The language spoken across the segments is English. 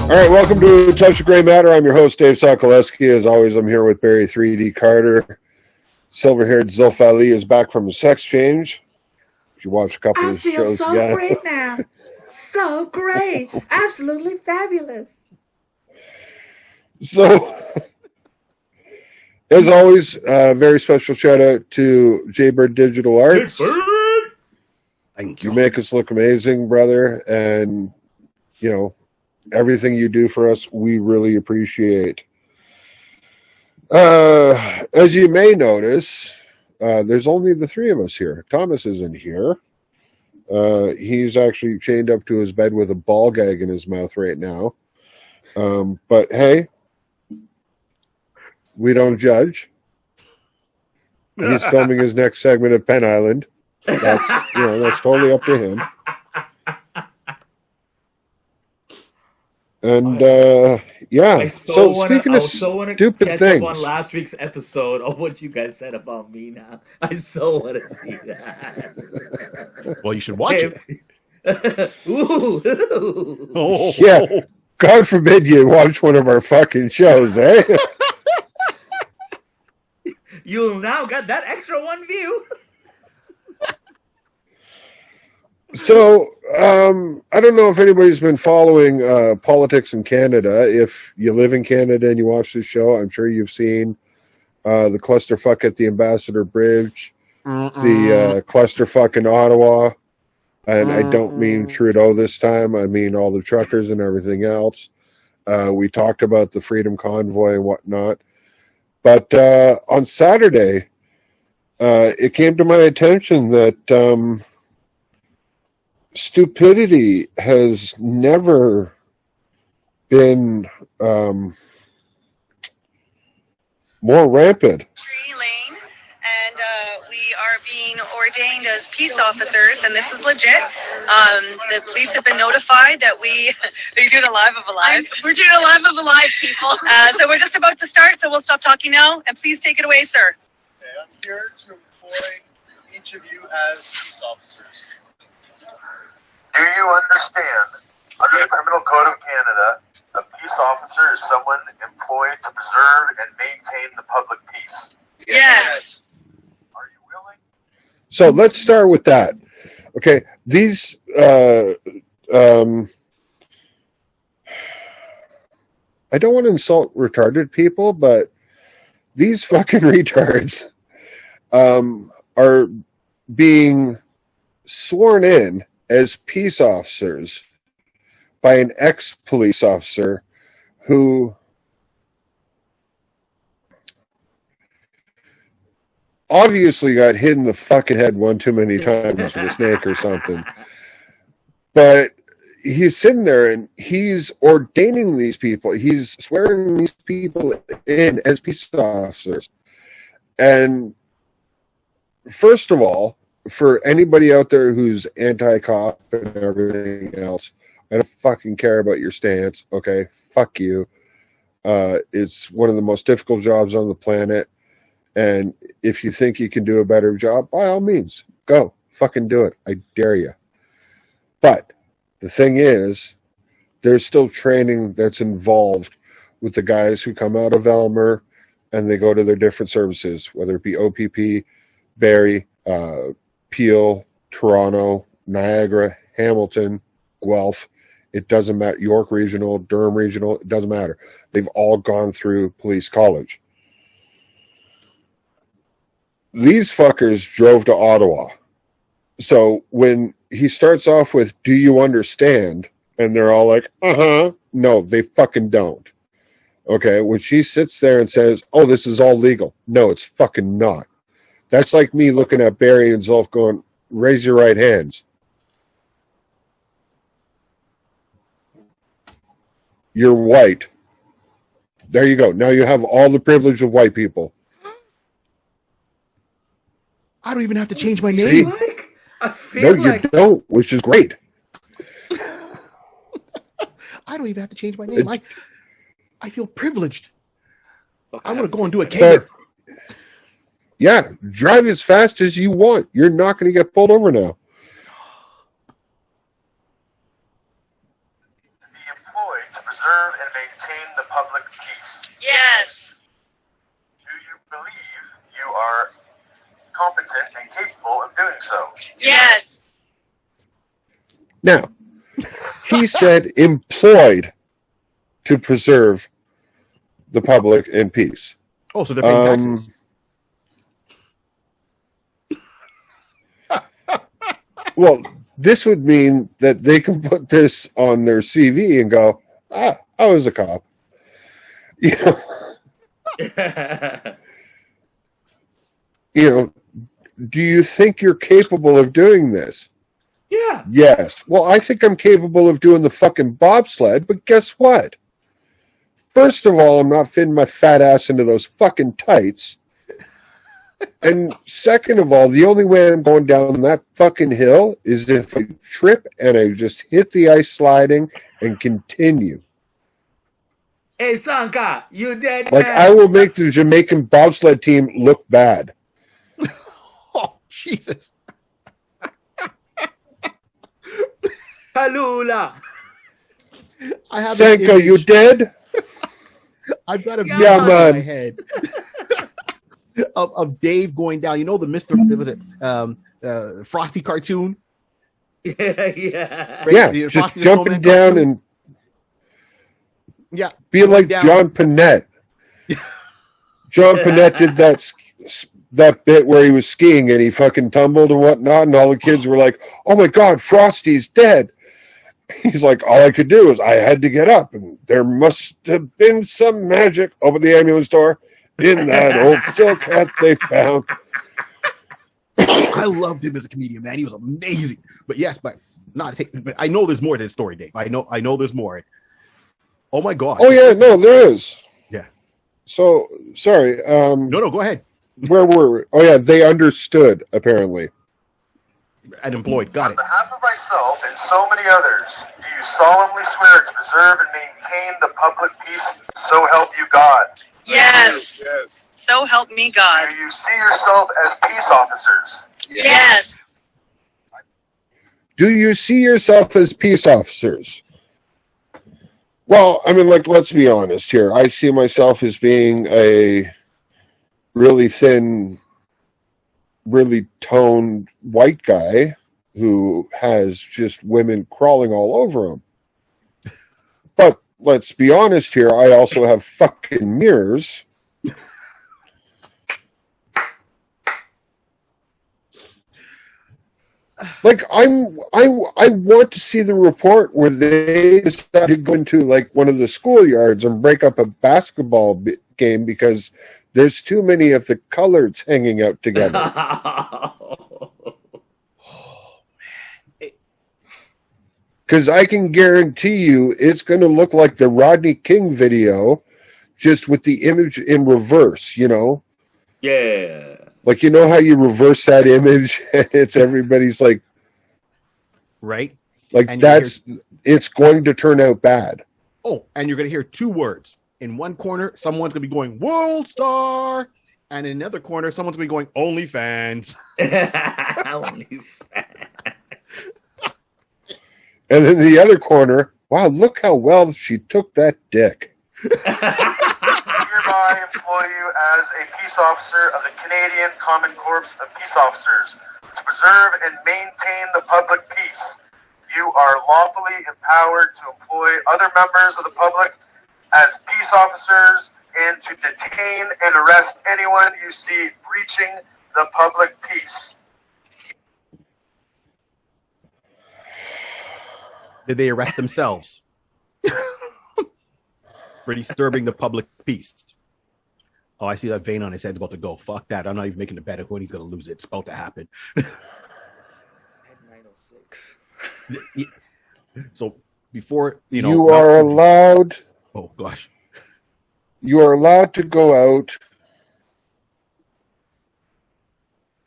All right, welcome to Touch of Gray Matter. I'm your host, Dave Sokoleski. As always, I'm here with Barry 3D Carter. Silver-haired Zulf Ali is back from the sex change. If you watch a couple of shows so again. great now. So great. Absolutely fabulous. So, as always, very special shout out to Jaybird Digital Arts. Thank you. You make us look amazing, brother, and you know everything you do for us, we really appreciate. As you may notice, there's only the three of us here. Thomas isn't here. He's actually chained up to his bed with a ball gag in his mouth right now. But hey, we don't judge. He's filming his next segment at Penn Island. That's totally up to him. And so speaking of stupid things, on last week's episode of what you guys said about me. Now I so want to see that. Well, you should watch it. Ooh. Oh. Yeah, God forbid you watch one of our fucking shows, eh? You'll now get that extra one view. So, I don't know if anybody's been following politics in Canada. If you live in Canada and you watch this show, I'm sure you've seen the clusterfuck at the Ambassador Bridge, the clusterfuck in Ottawa, and I don't mean Trudeau this time. I mean all the truckers and everything else. We talked about the Freedom Convoy and whatnot. But on Saturday, it came to my attention that stupidity has never been more rampant. Lane, and we are being ordained as peace officers, and this is legit. The police have been notified that are you doing a live of a live? We're doing a live of a live, people. So we're just about to start, so we'll stop talking now, and please take it away, sir. Okay, I'm here to employ each of you as peace officers. Do you understand, under the Criminal Code of Canada, a peace officer is someone employed to preserve and maintain the public peace? Yes. Are you willing? So let's start with that. Okay, these I don't want to insult retarded people, but these fucking retards are being sworn in as peace officers by an ex-police officer who obviously got hit in the fucking head one too many times with a snake or something. But he's sitting there and he's ordaining these people. He's swearing these people in as peace officers. And first of all, for anybody out there who's anti-cop and everything else, I don't fucking care about your stance, okay? Fuck you. It's one of the most difficult jobs on the planet, and if you think you can do a better job, by all means, go. Fucking do it. I dare you. But the thing is, there's still training that's involved with the guys who come out of Elmer and they go to their different services, whether it be OPP, Barrie, Peel, Toronto, Niagara, Hamilton, Guelph. It doesn't matter. York Regional, Durham Regional, it doesn't matter. They've all gone through police college. These fuckers drove to Ottawa. So when he starts off with, do you understand? And they're all like, no, they fucking don't. Okay, when she sits there and says, oh, this is all legal. No, it's fucking not. That's like me looking at Barry and Zulf going, raise your right hands. You're white. There you go. Now you have all the privilege of white people. I don't even have to change my name. You don't, which is great. I don't even have to change my name. I feel privileged. I'm going to go and do a Kager. Yeah, drive as fast as you want. You're not going to get pulled over now. Be employed to preserve maintain the public peace. Yes. Do you believe you are competent and capable of doing so? Yes. Now, he said employed to preserve the public in peace. Oh, so they're paying taxes. Well, this would mean that they can put this on their CV and go, I was a cop. You know, do you think you're capable of doing this? Yeah. Yes. Well, I think I'm capable of doing the fucking bobsled, but guess what? First of all, I'm not fitting my fat ass into those fucking tights. And second of all, the only way I'm going down that fucking hill is if I trip and I just hit the ice sliding and continue. Hey, Sanka, you dead Like, man. I will make the Jamaican bobsled team look bad. Oh, Jesus. Kalula. I have Sanka, you dead? I've got a Yeah, video in my man. head of Dave going down. You know the Mr. Was it Frosty cartoon? Yeah. Right? Yeah, The just Frosty the jumping Snowman down cartoon? and Yeah, be like down. John Panette. John Panette did that bit where he was skiing and he fucking tumbled and whatnot, and all the kids were like, "Oh my God, Frosty's dead." He's like, all I could do is I had to get up, and there must have been some magic. Open the ambulance door in that old silk hat they found. I loved him as a comedian, man. He was amazing. But yes, but I know there's more to the story, Dave. I know there's more. Oh my God. Oh yeah, no, there is. Yeah. So sorry. No, go ahead. Where were we? Oh yeah, they understood apparently. And employed. Got On it. behalf of myself and so many others, do you solemnly swear to preserve and maintain the public peace, so help you God? Yes. Yes. So help me God. Do you see yourself as peace officers? Yes. Do you see yourself as peace officers? Well, I mean, like, let's be honest here. I see myself as being a really thin, really toned white guy who has just women crawling all over him. But let's be honest here. I also have fucking mirrors. Like, I want to see the report where they decided to go into like one of the schoolyards and break up a basketball game because there's too many of the coloreds hanging out together. Because I can guarantee you it's going to look like the Rodney King video, just with the image in reverse, you know? Yeah. Like, you know how you reverse that image and it's everybody's like, Right? like And it's going to turn out bad. Oh, and you're going to hear two words. In one corner, someone's going to be going, World Star. And in another corner, someone's going to be going, OnlyFans. And in the other corner, wow, look how well she took that dick. Hereby employ you as a peace officer of the Canadian Common Corps of Peace Officers to preserve and maintain the public peace. You are lawfully empowered to employ other members of the public as peace officers and to detain and arrest anyone you see breaching the public peace. Did they arrest themselves for disturbing the public peace? Oh, I see that vein on his head's about to go. Fuck that. I'm not even making a bet of when he's going to lose it. It's about to happen. 906. So before, You are allowed Oh, gosh. you are allowed to go out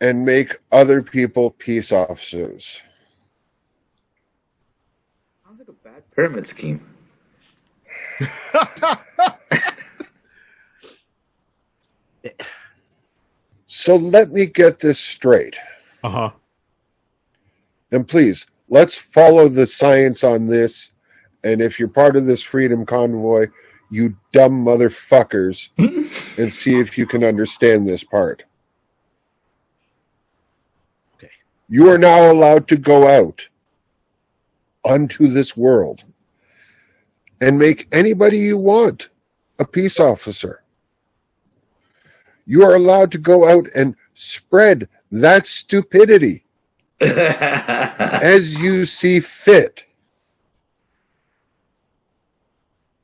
and make other people peace officers. Sounds like a bad pyramid scheme. So let me get this straight. Uh-huh. And please, let's follow the science on this And if you're part of this freedom convoy, you dumb motherfuckers, and see if you can understand this part. Okay. You are now allowed to go out onto this world and make anybody you want a peace officer. You are allowed to go out and spread that stupidity as you see fit.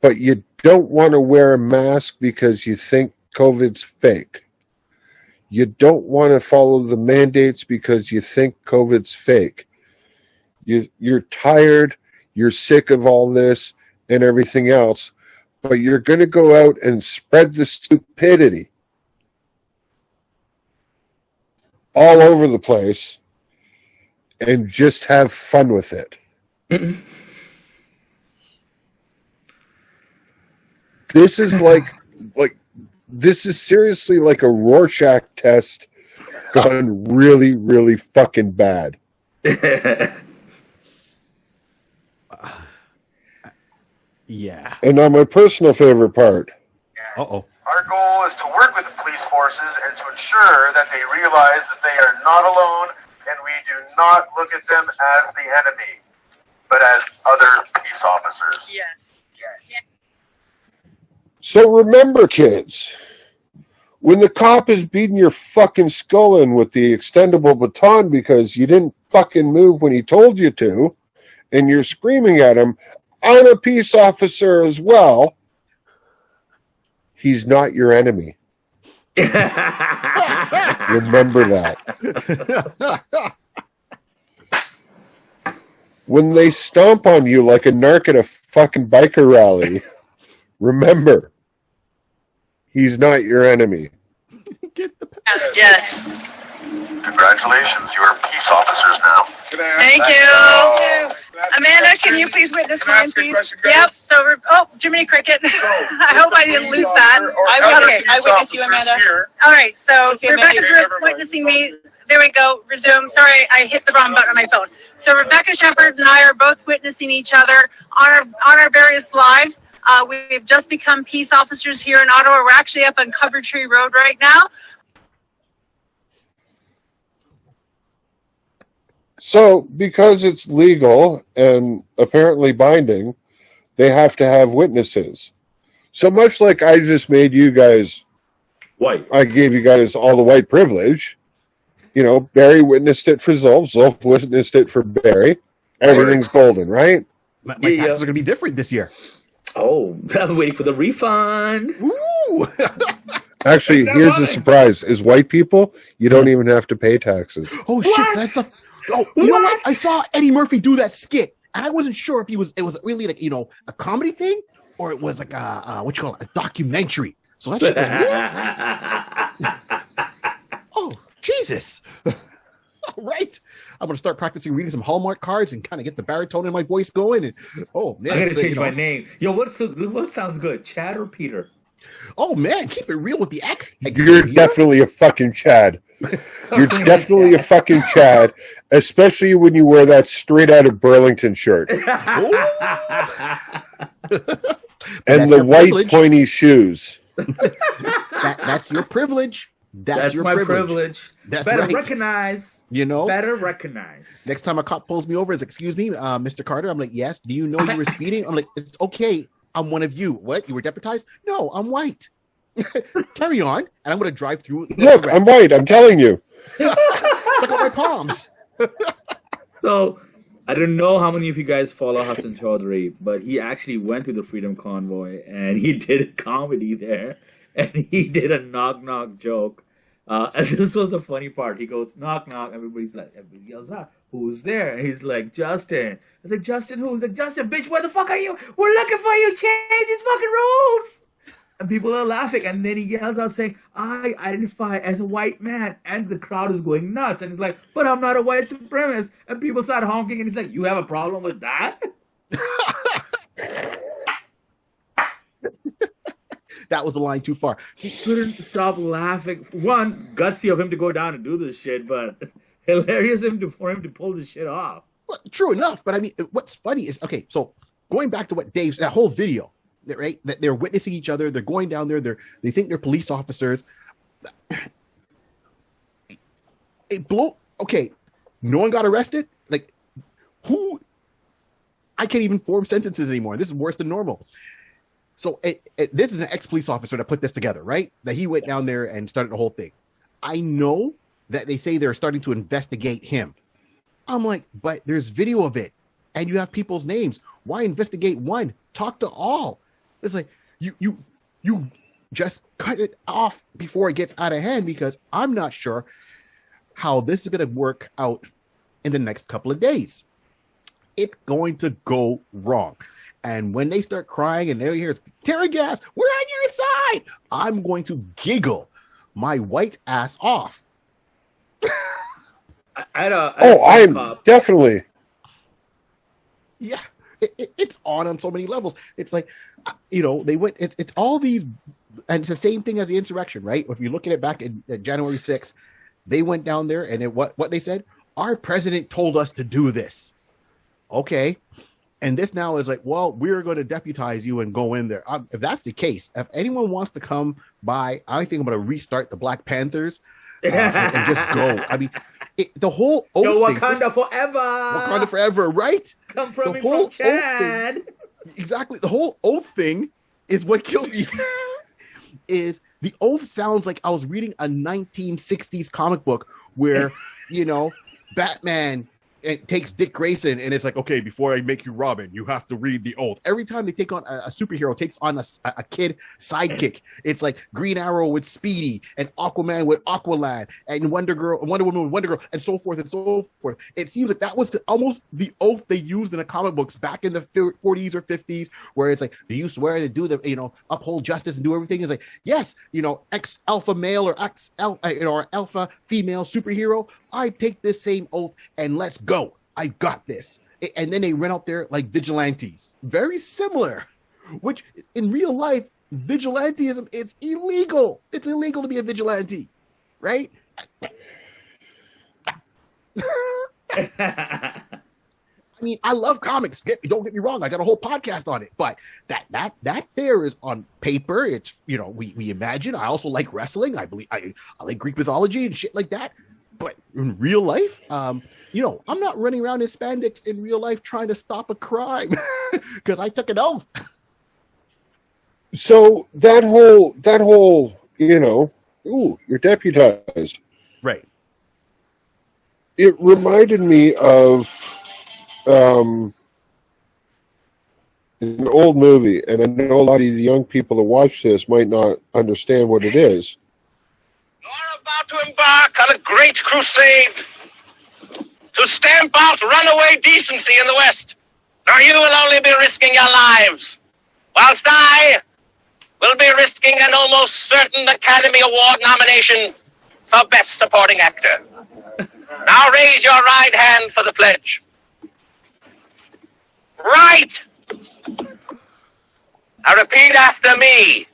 But you don't want to wear a mask because you think COVID's fake. You don't want to follow the mandates because you think COVID's fake. You're tired, you're sick of all this and everything else, but you're going to go out and spread the stupidity all over the place and just have fun with it. This is this is seriously like a Rorschach test gone really, really fucking bad. Yeah. And now my personal favorite part. Uh-oh. Our goal is to work with the police forces and to ensure that they realize that they are not alone and we do not look at them as the enemy, but as other peace officers. Yes. So remember, kids, when the cop is beating your fucking skull in with the extendable baton because you didn't fucking move when he told you to, and you're screaming at him, I'm a peace officer as well, he's not your enemy. Remember that. When they stomp on you like a narc at a fucking biker rally, remember, he's not your enemy. Yes. Congratulations, you are peace officers now. Thank you. Amanda, can you please witness mine, please? Yep. So, Jiminy Cricket. I hope I didn't lose that. I witness you, Amanda. All right. So Rebecca's witnessing me. There we go. Resume. Sorry, I hit the wrong button on my phone. So Rebecca Shepherd and I are both witnessing each other on our various lives. We've just become peace officers here in Ottawa. We're actually up on Coventry Road right now. So, because it's legal and apparently binding, they have to have witnesses. So much like I just made you guys White. I gave you guys all the white privilege. You know, Barry witnessed it for Zolf. Zolf witnessed it for Barry. Everything's golden, right? My taxes are going to be different this year. Oh, I'm waiting for the refund. Ooh. Actually, here's the surprise. As white people, you don't even have to pay taxes. Oh, shit. That's the... Oh, you know what? I saw Eddie Murphy do that skit, and I wasn't sure if it was really like, a comedy thing or it was like a documentary. So that shit was oh, Jesus. All right. I'm going to start practicing reading some Hallmark cards and kind of get the baritone in my voice going. And oh, man. I'm going to change my name. Yo, what sounds good? Chad or Peter? Oh, man. Keep it real with the accent. You're definitely a fucking Chad. You're definitely a fucking Chad, especially when you wear that straight out of Burlington shirt. And the white privilege. Pointy shoes. That's your privilege. That's your my privilege. That's better right. recognize. Better recognize. Next time a cop pulls me over, is excuse me, Mr. Carter. I'm like, yes. Do you know you were speeding? I'm like, it's okay. I'm one of you. What? You were deputized? No, I'm white. Carry on, and I'm going to drive through. Look, I'm white. I'm telling you. Look at my palms. So, I don't know how many of you guys follow Hassan Chaudhry, but he actually went to the Freedom Convoy, and he did a comedy there, and he did a knock-knock joke. And this was the funny part. He goes, knock, knock. Everybody yells out, who's there? And he's like, Justin. I was like, Justin who? He's like, Justin, bitch, where the fuck are you? We're looking for you. Change these fucking rules. And people are laughing. And then he yells out saying, I identify as a white man. And the crowd is going nuts. And he's like, but I'm not a white supremacist. And people start honking. And he's like, you have a problem with that? That was the line too far. He couldn't stop laughing. One, gutsy of him to go down and do this shit, but hilarious for him to pull this shit off. Well, true enough, but I mean, what's funny is, okay, so going back to what Dave's that whole video, right? That they're witnessing each other. They're going down there. They think they're police officers. Okay, no one got arrested. Like, who? I can't even form sentences anymore. This is worse than normal. So this is an ex-police officer that put this together, right? That he went down there and started the whole thing. I know that they say they're starting to investigate him. I'm like, but there's video of it, and you have people's names. Why investigate one? Talk to all. It's like you just cut it off before it gets out of hand, because I'm not sure how this is going to work out in the next couple of days. It's going to go wrong. And when they start crying and they hear tear gas, we're on your side, I'm going to giggle my white ass off. I'm definitely. Yeah, it's on so many levels. It's like, they went. It's all these, and it's the same thing as the insurrection, right? If you look at it back in January 6th, they went down there and what they said, our president told us to do this. Okay. And this now is like, well, we're going to deputize you and go in there. If that's the case, if anyone wants to come by, I think I'm going to restart the Black Panthers and just go. I mean, the whole oath thing. Wakanda forever. Wakanda forever, right? Come from me from Chad. Exactly. The whole oath thing is what kills me. Is the oath sounds like I was reading a 1960s comic book where, Batman takes Dick Grayson and it's like, okay, before I make you Robin, you have to read the oath. Every time they take on a superhero, takes on a kid sidekick. It's like Green Arrow with Speedy and Aquaman with Aqualad and Wonder Woman with Wonder Girl, and so forth and so forth. It seems like that was almost the oath they used in the comic books back in the 40s or 50s, where it's like, do you swear to do the, uphold justice and do everything? It's like, yes, ex alpha male or ex or alpha female superhero, I take this same oath and let's go. I got this. And then they run out there like vigilantes. Very similar, which in real life, vigilantism is illegal. It's illegal to be a vigilante, right? I mean, I love comics. Don't get me wrong. I got a whole podcast on it. But that there is on paper. It's, we imagine. I also like wrestling. I believe I like Greek mythology and shit like that. But in real life, I'm not running around in spandex in real life trying to stop a crime because I took an oath. So that whole, you're deputized. Right. It reminded me of an old movie, and I know a lot of the young people that watch this might not understand what it is. You're about to embark on a great crusade to stamp out runaway decency in the West. Now you will only be risking your lives, whilst I will be risking an almost certain Academy Award nomination for Best Supporting Actor. Now raise your right hand for the pledge. Right! Now repeat after me.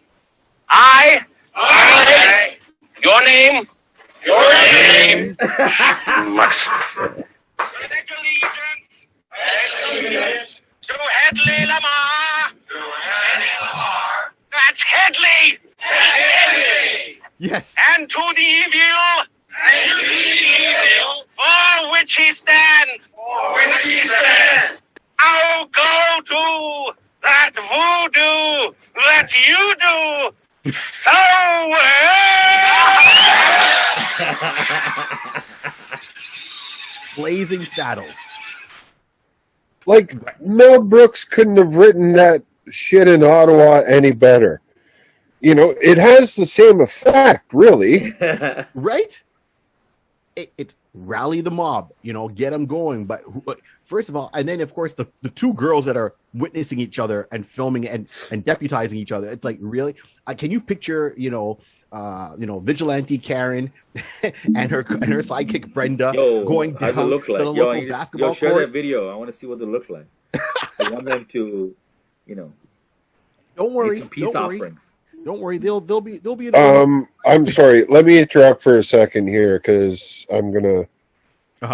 I. Your name? Your name. Max. Pledge allegiance. To Hedley Lamar. That's Hedley. Yes. And to the evil. For which he stands. Now go to that voodoo that you do. Blazing Saddles. Like, Mel Brooks couldn't have written that shit in Ottawa any better. It has the same effect, really. Right? It's rally the mob, get them going. But first of all, and then, of course, the two girls that are witnessing each other and filming and deputizing each other. It's like, really? Can you picture, vigilante Karen and her sidekick Brenda going down to the local basketball share court? that video. I want to see what they look like. I want them to, Don't worry. some peace offerings. Don't worry. They'll be. I'm sorry. Let me interrupt for a second here because I'm gonna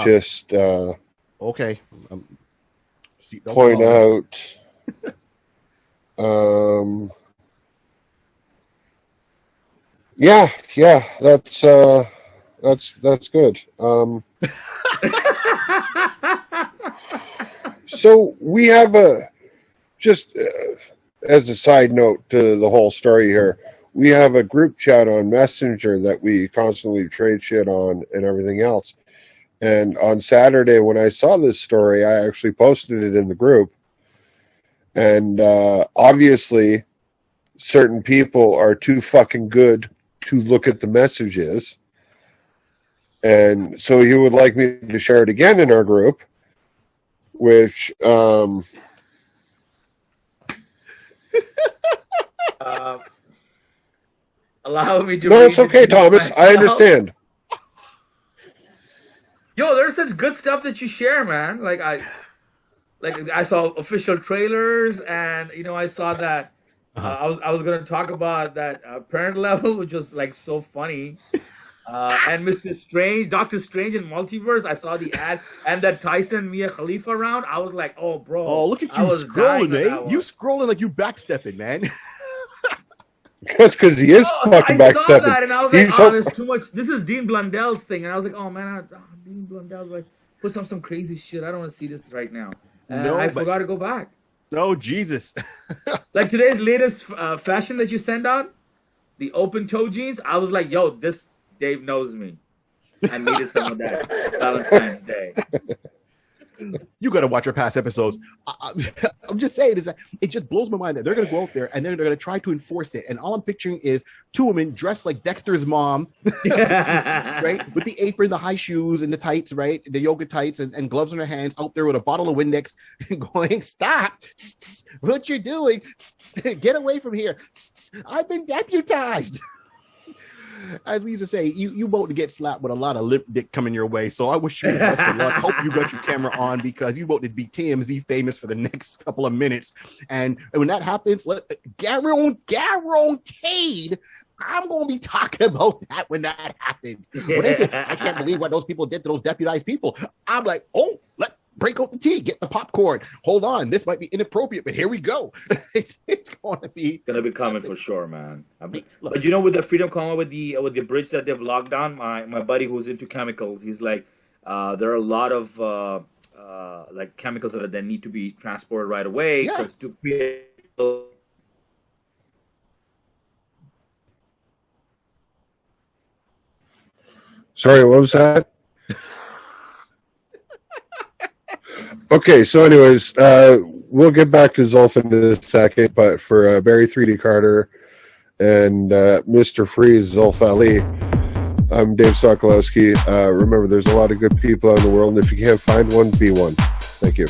just okay. point out Yeah, that's good. So we have as a side note to the whole story here, we have a group chat on Messenger that we constantly trade shit on and everything else. And on Saturday, when I saw this story, I actually posted it in the group. And obviously, certain people are too fucking good to look at the messages. And so he would like me to share it again in our group, which... allow me to... No, it's okay, Thomas. Myself. I understand. Yo, there's such good stuff that you share, man. Like I saw official trailers, and I saw that. I was gonna talk about that parent level, which was like so funny. And Mr. Strange, Doctor Strange in Multiverse. I saw the ad and that Tyson Mia Khalifa round. I was like, oh, bro. Oh, look at you scrolling, eh? You scrolling like you backstepping, man. That's because he is fucking backstepping. I saw that and I was like, oh, there's too much. This is Dean Blundell's thing. And I was like, oh, man, Dean Blundell's like, put some crazy shit. I don't want to see this right now. And I forgot to go back. No, Jesus. Like today's latest fashion that you sent out, the open toe jeans. I was like, yo, this Dave knows me. I needed some of that Valentine's Day. You got to watch our past episodes. I'm just saying, it just blows my mind that they're going to go out there and they're going to try to enforce it. And all I'm picturing is two women dressed like Dexter's mom, right? With the apron, the high shoes, and the tights, right? The yoga tights and gloves in their hands, out there with a bottle of Windex going, stop. What you're doing? Get away from here. I've been deputized. As we used to say, you about to get slapped with a lot of lip dick coming your way. So I wish you the best of luck. Hope you got your camera on because you about to be TMZ famous for the next couple of minutes. And when that happens, guaranteed, I'm going to be talking about that when that happens. When they say, I can't believe what those people did to those deputized people. I'm like, oh, break out the tea, get the popcorn. Hold on, this might be inappropriate, but here we go. It's going to be coming for sure, man. But with the Freedom Convoy, with the bridge that they've locked down, my buddy who's into chemicals, he's like, there are a lot of like chemicals that need to be transported right away because to create. Sorry, what was that? Okay, so anyways, we'll get back to Zulf in a second, but for Barry 3D Carter and Mr. Freeze, Zulf Ali, I'm Dave Sokolowski. Remember, there's a lot of good people out in the world, and if you can't find one, be one. Thank you.